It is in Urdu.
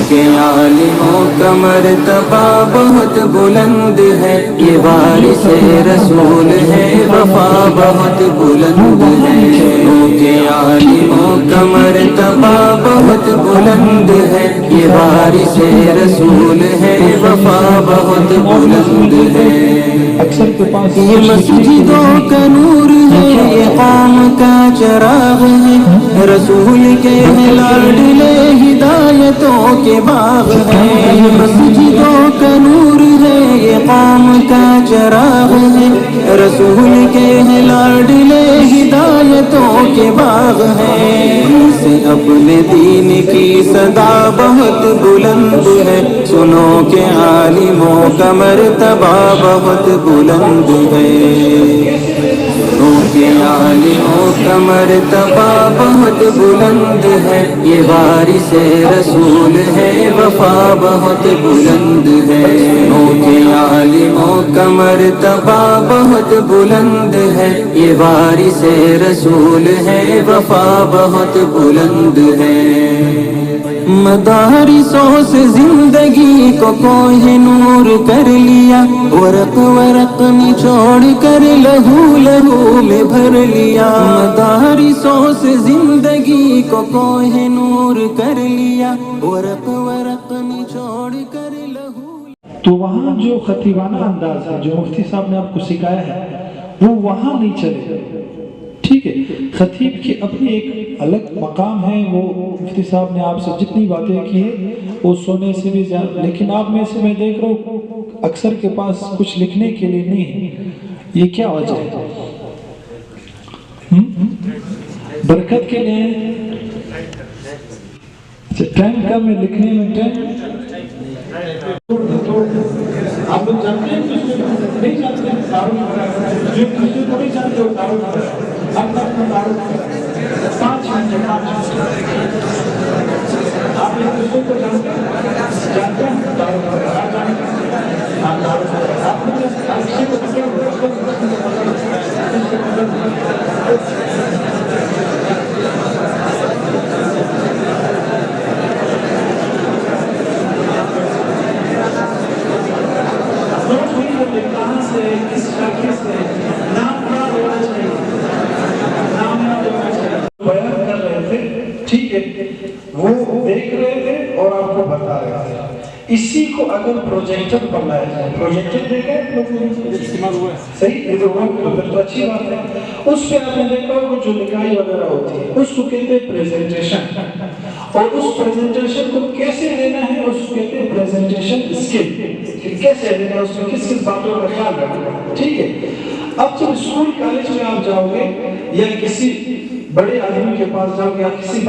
کہ عالموں کا مرتبہ بہت بلند ہے، یہ وارث رسول ہے، وفا بہت بلند ہے، کہ عالموں کا مرتبہ بہت بلند ہے، یہ وارث رسول ہے، وفا بہت بلند ہے۔ یہ مسجدوں کا نور ہے، یہ قوم کا چراغ ہے، رسول کے لاڈلے ہدایتوں کے باغ ہے۔ یہ مسجدوں کا نور ہے، یہ قوم کا چراغ ہے، رسول کے لاڈلے ہدایتوں کے باغ ہے۔ اسے اپنے دین کی صدا بہت بلند ہے، سنو کہ عالموں کا مرتبہ بہت بلند ہے، کہ عالموں کا مرتبہ بہت بلند ہے، یہ وارث رسول ہے، وفا بہت بلند ہے، کہ عالموں کا مرتبہ بہت بلند ہے، یہ وارث رسول ہے، وفا بہت بلند ہے۔ مدارسوں سے زندگی کو کوہ نور کر لیا، ورق ورق نچوڑ کر لہو لہو میں بھر لیا، مدارسوں سے زندگی کو کوہ نور کر لیا، ورق ورق نچوڑ کر لہو۔ تو وہاں جو خطیبانہ انداز ہے جو مفتی صاحب نے آپ کو سکھایا ہے وہ وہاں نہیں چلے، ٹھیک ہے۔ خطیب کی اپنی ایک الگ مقام ہے، وہ مفتی صاحب نے آپ سے جتنی باتیں کی ہیں وہ سونے سے بھی زیادہ، لیکن آپ میں سے میں دیکھ رہا ہوں اکثر کے پاس کچھ لکھنے کے لیے نہیں ہے، یہ کیا وجہ ہے؟ برکت کے لیے ٹائم کم ہے، لکھنے میں ٹائم آپ لوگ جانتے ہیں نہیں جانتے ہیں تعارف جو کسی کو نہیں جانتے ہو تعارف اپنا اپنا تعارف 5 منٹ آپ ایک دوسرے کو جانتے ہیں تعارف آپ کسی کو کہاں سے کس شاخے سے نام نہ ہونا چاہیے، نام نہ ہونا چاہیے، بیان کر رہے تھے، ٹھیک ہے، وہ دیکھ رہے تھے اور آپ کو بتا رہے تھے۔ اسی کو اگر پروجیکٹر پر لائے جائے، پروجیکٹر دیکھا ہے استعمال ہوا ہے، صحیح، یہ تو اچھی بات ہے۔ اس پہ آپ نے دیکھا ہوگا جو لکھائی وغیرہ ہوتی ہے اس کو کہتے ہیں پریزنٹیشن، اور اس پریزنٹیشن کو کیسے لینا ہے اس کو کہتے ہیں پریزنٹیشن اسکل، کیسے لینا ہے اس میں کس کس باتوں کا خیال رکھنا ہے، ٹھیک ہے۔ اب جب اسکول کالج میں آپ جاؤ گے یا کسی بڑے آدمی کے پاس جاؤ گے یا کسی